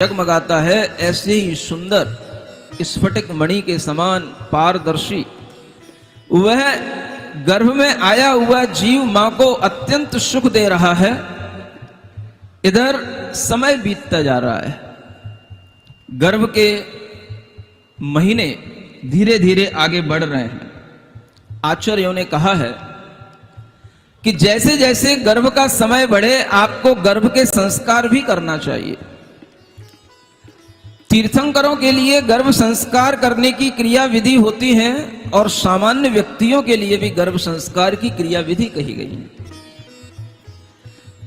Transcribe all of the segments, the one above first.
जगमगाता है, ऐसे ही सुंदर स्फटिक मणि के समान पारदर्शी वह गर्भ में आया हुआ जीव मां को अत्यंत सुख दे रहा है। इधर समय बीतता जा रहा है, गर्भ के महीने धीरे धीरे आगे बढ़ रहे हैं। आचार्यों ने कहा है कि जैसे जैसे गर्भ का समय बढ़े आपको गर्भ के संस्कार भी करना चाहिए। तीर्थंकरों के लिए गर्भ संस्कार करने की क्रिया विधि होती है और सामान्य व्यक्तियों के लिए भी गर्भ संस्कार की क्रिया विधि कही गई है।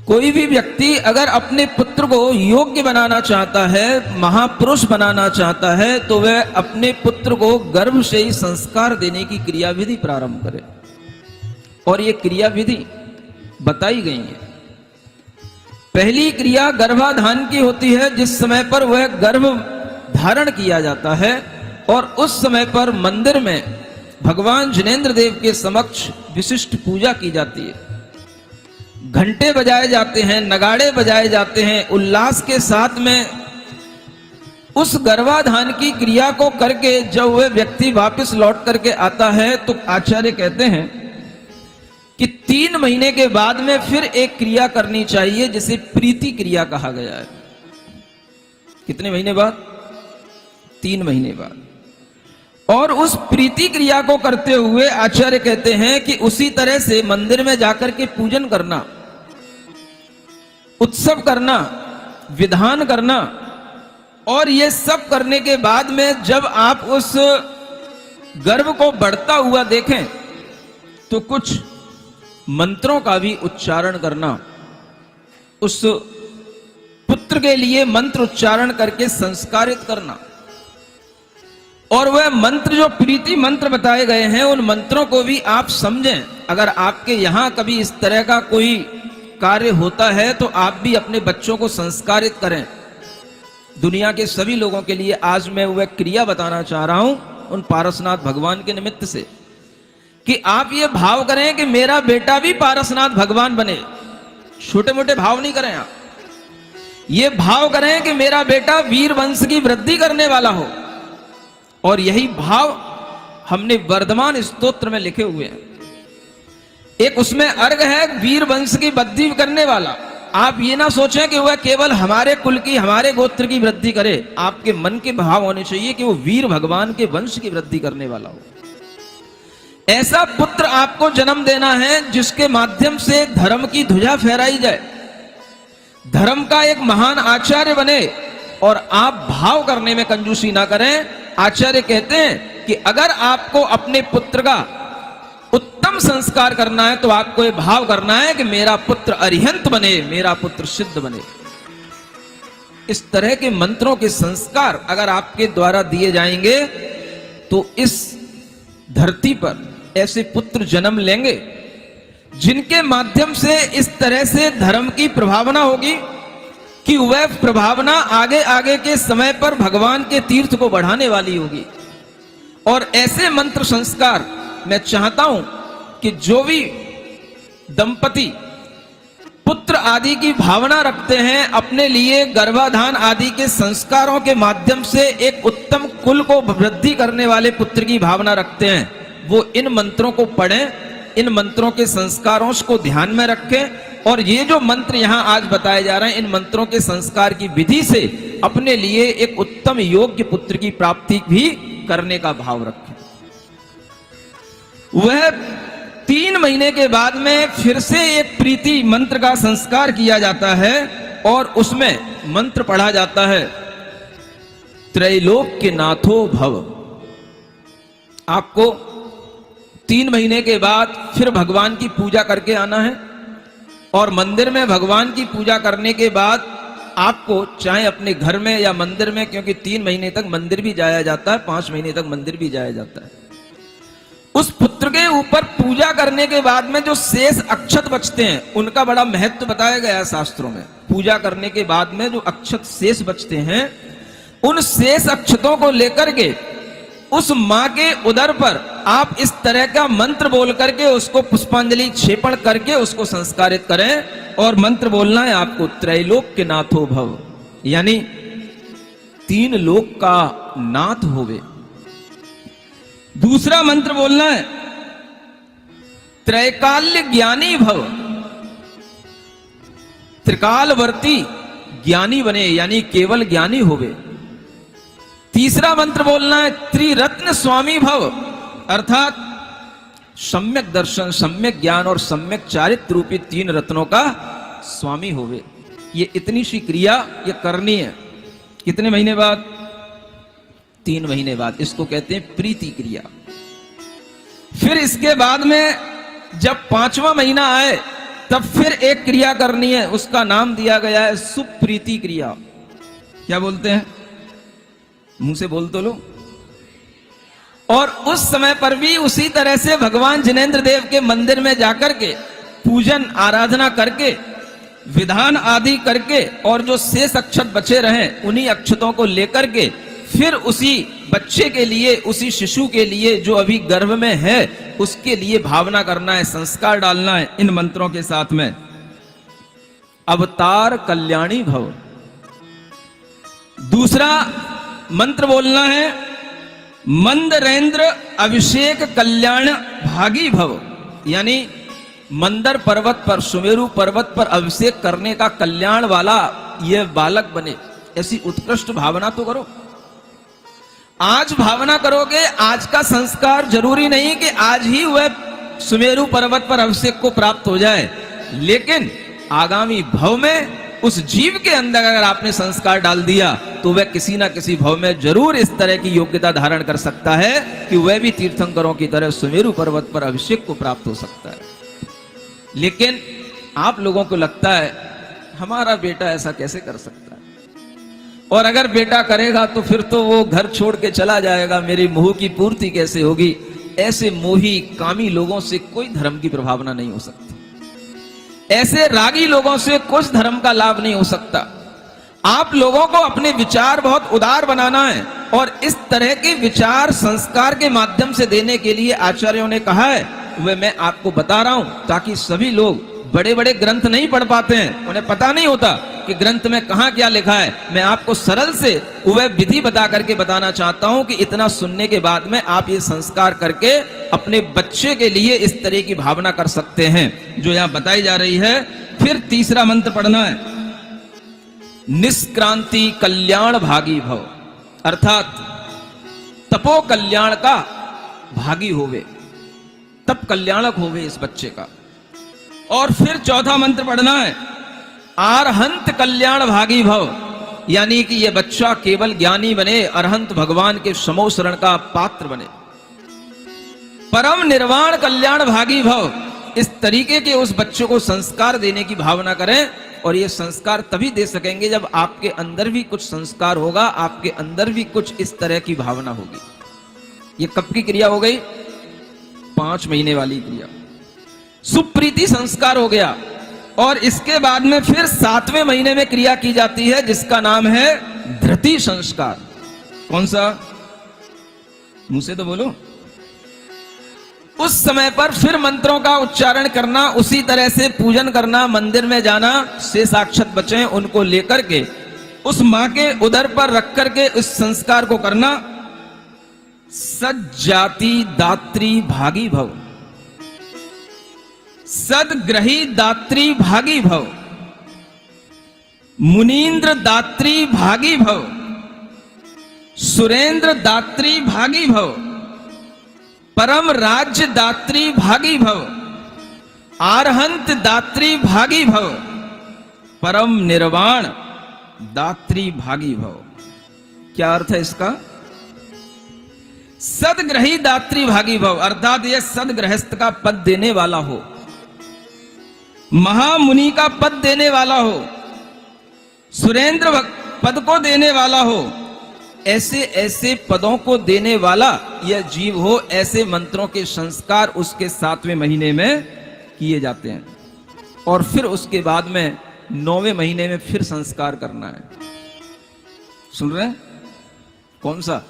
कोई भी व्यक्ति अगर अपने पुत्र को योग्य बनाना चाहता है, महापुरुष बनाना चाहता है, तो वह अपने पुत्र को गर्भ से ही संस्कार देने की क्रिया विधि प्रारंभ करे और ये क्रिया विधि बताई गई है। पहली क्रिया गर्भाधान की होती है, जिस समय पर वह गर्भ धारण किया जाता है और उस समय पर मंदिर में भगवान जिनेंद्र देव के समक्ष विशिष्ट पूजा की जाती है। घंटे बजाए जाते हैं, नगाड़े बजाए जाते हैं, उल्लास के साथ में उस गर्भाधान की क्रिया को करके जब वह व्यक्ति वापस लौट करके आता है तो आचार्य कहते हैं कि 3 महीने के बाद में फिर एक क्रिया करनी चाहिए जिसे प्रीति क्रिया कहा गया है। कितने महीने बाद? 3 महीने बाद। और उस प्रीति क्रिया को करते हुए आचार्य कहते हैं कि उसी तरह से मंदिर में जाकर के पूजन करना, उत्सव करना, विधान करना, और ये सब करने के बाद में जब आप उस गर्भ को बढ़ता हुआ देखें तो कुछ मंत्रों का भी उच्चारण करना, उस पुत्र के लिए मंत्र उच्चारण करके संस्कारित करना। और वह मंत्र जो प्रीति मंत्र बताए गए हैं उन मंत्रों को भी आप समझें। अगर आपके यहां कभी इस तरह का कोई कार्य होता है तो आप भी अपने बच्चों को संस्कारित करें। दुनिया के सभी लोगों के लिए आज मैं वह क्रिया बताना चाह रहा हूं उन पारसनाथ भगवान के निमित्त से कि आप ये भाव करें कि मेरा बेटा भी पारसनाथ भगवान बने। छोटे मोटे भाव नहीं करें आप, ये भाव करें कि मेरा बेटा वीर वंश की वृद्धि करने वाला हो। और यही भाव हमने वर्धमान स्तोत्र में लिखे हुए हैं। एक उसमें अर्घ है वीर वंश की वृद्धि करने वाला। आप ये ना सोचें कि वह केवल हमारे कुल की, हमारे गोत्र की वृद्धि करे। आपके मन के भाव होने चाहिए कि वो वीर भगवान के वंश की वृद्धि करने वाला हो। ऐसा पुत्र आपको जन्म देना है जिसके माध्यम से धर्म की ध्वजा फहराई जाए, धर्म का एक महान आचार्य बने। और आप भाव करने में कंजूसी ना करें। आचार्य कहते हैं कि अगर आपको अपने पुत्र का उत्तम संस्कार करना है तो आपको यह भाव करना है कि मेरा पुत्र अरिहंत बने, मेरा पुत्र सिद्ध बने। इस तरह के मंत्रों के संस्कार अगर आपके द्वारा दिए जाएंगे तो इस धरती पर ऐसे पुत्र जन्म लेंगे जिनके माध्यम से इस तरह से धर्म की प्रभावना होगी कि वह प्रभावना आगे आगे के समय पर भगवान के तीर्थ को बढ़ाने वाली होगी। और ऐसे मंत्र संस्कार मैं चाहता हूं कि जो भी दंपति पुत्र आदि की भावना रखते हैं, अपने लिए गर्भाधान आदि के संस्कारों के माध्यम से एक उत्तम कुल को वृद्धि करने वाले पुत्र की भावना रखते हैं, वो इन मंत्रों को पढ़ें, इन मंत्रों के संस्कारों को ध्यान में रखें। और ये जो मंत्र यहां आज बताए जा रहे हैं, इन मंत्रों के संस्कार की विधि से अपने लिए एक उत्तम योग्य पुत्र की प्राप्ति भी करने का भाव रखें। वह 3 महीने के बाद में फिर से एक प्रीति मंत्र का संस्कार किया जाता है और उसमें मंत्र पढ़ा जाता है, त्रैलोक्य नाथो भव। आपको 3 महीने के बाद फिर भगवान की पूजा करके आना है और मंदिर में भगवान की पूजा करने के बाद आपको चाहे अपने घर में या मंदिर में, क्योंकि 3 महीने तक मंदिर भी जाया जाता है, 5 महीने तक मंदिर भी जाया जाता है, उस पुत्र के ऊपर पूजा करने के बाद में जो शेष अक्षत बचते हैं उनका बड़ा महत्व बताया गया है शास्त्रों में। पूजा करने के बाद में जो अक्षत शेष बचते हैं उन शेष अक्षतों को लेकर के उस मां के उदर पर आप इस तरह का मंत्र बोल करके उसको पुष्पांजलि क्षेपण करके उसको संस्कारित करें। और मंत्र बोलना है आपको, त्रैलोक्य नाथो भव, यानी तीन लोक का नाथ होवे। दूसरा मंत्र बोलना है, त्रैकाल्य ज्ञानी भव, त्रिकालवर्ती ज्ञानी बने, यानी केवल ज्ञानी होवे। तीसरा मंत्र बोलना है, त्रिरत्न स्वामी भव, अर्थात सम्यक दर्शन, सम्यक ज्ञान और सम्यक चारित्र रूपी तीन रत्नों का स्वामी होवे। ये इतनी सी क्रिया ये करनी है। कितने महीने बाद? 3 महीने बाद। इसको कहते हैं प्रीति क्रिया। फिर इसके बाद में जब 5वां महीना आए तब फिर एक क्रिया करनी है, उसका नाम दिया गया है सुप्रीति क्रिया। क्या बोलते हैं? मुंह से बोल तो लो। और उस समय पर भी उसी तरह से भगवान जिनेंद्र देव के मंदिर में जाकर के पूजन आराधना करके, विधान आदि करके, और जो शेष अक्षत बचे रहे उन्हीं अक्षतों को लेकर के फिर उसी बच्चे के लिए, उसी शिशु के लिए जो अभी गर्भ में है, उसके लिए भावना करना है, संस्कार डालना है इन मंत्रों के साथ में। अवतार कल्याणी भव। दूसरा मंत्र बोलना है, मंदरेंद्र अभिषेक कल्याण भागी भव, यानी मंदर पर्वत पर, सुमेरु पर्वत पर अभिषेक करने का कल्याण वाला यह बालक बने, ऐसी उत्कृष्ट भावना तो करो। आज भावना करोगे, आज का संस्कार जरूरी नहीं कि आज ही वह सुमेरु पर्वत पर अभिषेक को प्राप्त हो जाए, लेकिन आगामी भव में उस जीव के अंदर अगर आपने संस्कार डाल दिया तो वह किसी ना किसी भव में जरूर इस तरह की योग्यता धारण कर सकता है कि वह भी तीर्थंकरों की तरह सुमेरु पर्वत पर अभिषेक को प्राप्त हो सकता है। लेकिन आप लोगों को लगता है हमारा बेटा ऐसा कैसे कर सकता है, और अगर बेटा करेगा तो फिर तो वो घर छोड़ के चला जाएगा, मेरी मोह की पूर्ति कैसे होगी। ऐसे मोही कामी लोगों से कोई धर्म की प्रभावना नहीं हो सकती, ऐसे रागी लोगों से कुछ धर्म का लाभ नहीं हो सकता। आप लोगों को अपने विचार बहुत उदार बनाना है, और इस तरह के विचार संस्कार के माध्यम से देने के लिए आचार्यों ने कहा है, वह मैं आपको बता रहा हूं, ताकि सभी लोग बड़े बड़े ग्रंथ नहीं पढ़ पाते हैं, उन्हें पता नहीं होता कि ग्रंथ में कहां क्या लिखा है। मैं आपको सरल से वह विधि बता करके बताना चाहता हूं कि इतना सुनने के बाद में आप ये संस्कार करके अपने बच्चे के लिए इस तरह की भावना कर सकते हैं जो यहां बताई जा रही है। फिर तीसरा मंत्र पढ़ना है, निष्क्रांति कल्याण भागी भव, अर्थात तपो कल्याण का भागी होवे, तप कल्याणक होवे इस बच्चे का। और फिर चौथा मंत्र पढ़ना है, अरहंत कल्याण भागी भव, यानी कि यह बच्चा केवल ज्ञानी बने, अरहंत भगवान के समो शरण का पात्र बने। परम निर्वाण कल्याण भागी भव, इस तरीके के उस बच्चे को संस्कार देने की भावना करें, और ये संस्कार तभी दे सकेंगे जब आपके अंदर भी कुछ संस्कार होगा, आपके अंदर भी कुछ इस तरह की भावना होगी। ये कब की क्रिया हो गई? 5 महीने वाली क्रिया। सुप्रीति संस्कार हो गया, और इसके बाद में फिर 7वें महीने में क्रिया की जाती है जिसका नाम है धृति संस्कार। कौन सा? मुंह से तो बोलो। उस समय पर फिर मंत्रों का उच्चारण करना, उसी तरह से पूजन करना, मंदिर में जाना, से साक्षात बचे उनको लेकर के उस मां के उदर पर रख करके इस संस्कार को करना। सज्जाति दात्री भागी भव, सदग्रही दात्री भागी भव, मुनीन्द्र दात्री भागी भव, सुरेंद्र दात्री भागी भव, परम राज्य दात्री भागी भव, आरहंत दात्री भागी भव, परम निर्वाण दात्री भागी भव। क्या अर्थ है इसका? सदग्रही दात्री भागी भव, अर्थात यह सदगृहस्थ का पद देने वाला हो, महामुनि का पद देने वाला हो, सुरेंद्र पद को देने वाला हो, ऐसे ऐसे पदों को देने वाला यह जीव हो। ऐसे मंत्रों के संस्कार उसके 7वें महीने में किए जाते हैं, और फिर उसके बाद में 9वें महीने में फिर संस्कार करना है। सुन रहे हैं? कौन सा?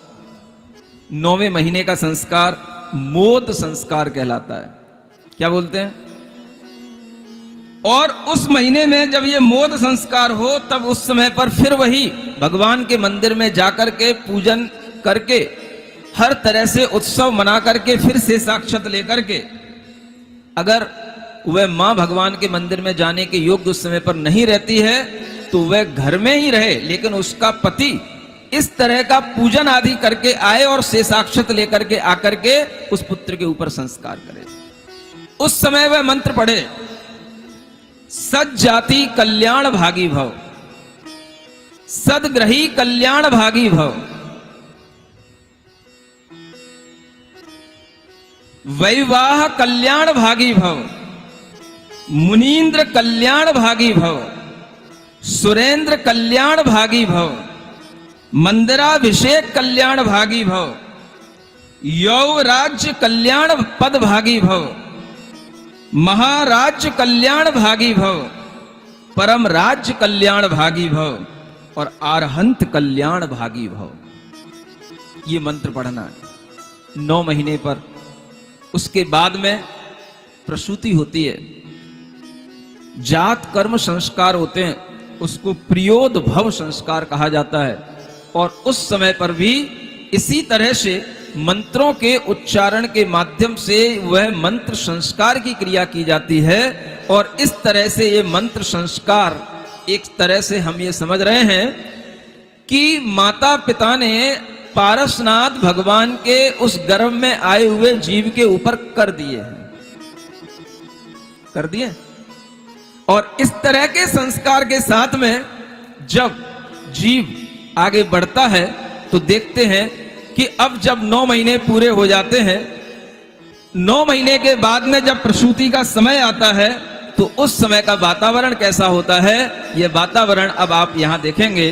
9वें महीने का संस्कार मोद संस्कार कहलाता है। क्या बोलते हैं? और उस महीने में जब ये मोद संस्कार हो, तब उस समय पर फिर वही भगवान के मंदिर में जाकर के पूजन करके, हर तरह से उत्सव मना करके, फिर से साक्षात लेकर के, अगर वह मां भगवान के मंदिर में जाने के योग्य उस समय पर नहीं रहती है तो वह घर में ही रहे, लेकिन उसका पति इस तरह का पूजन आदि करके आए और शेषाक्षत लेकर के आकर के उस पुत्र के ऊपर संस्कार करे। उस समय वह मंत्र पढ़े, सद जाति कल्याण भागी भव, सदग्रही कल्याण भागी भव, वैवाह कल्याण भागी भव, मुनीन्द्र कल्याण भागी भव, सुरेंद्र कल्याण भागी भव, मंदिराभिषेक कल्याण भागी भव, यौ राज्य कल्याण पद भागी भव, महाराज्य कल्याण भागी भव, परम राज्य कल्याण भागी भव और आरहंत कल्याण भागी भव। ये मंत्र पढ़ना है 9 महीने पर। उसके बाद में प्रसूति होती है, जात कर्म संस्कार होते हैं, उसको प्रियोद भव संस्कार कहा जाता है। और उस समय पर भी इसी तरह से मंत्रों के उच्चारण के माध्यम से वह मंत्र संस्कार की क्रिया की जाती है। और इस तरह से ये मंत्र संस्कार, एक तरह से हम ये समझ रहे हैं कि माता पिता ने पारसनाथ भगवान के उस गर्भ में आए हुए जीव के ऊपर कर दिए हैं, कर दिए। और इस तरह के संस्कार के साथ में जब जीव आगे बढ़ता है तो देखते हैं कि अब जब 9 महीने पूरे हो जाते हैं, 9 महीने के बाद में जब प्रसूति का समय आता है तो उस समय का वातावरण कैसा होता है, यह वातावरण अब आप यहां देखेंगे।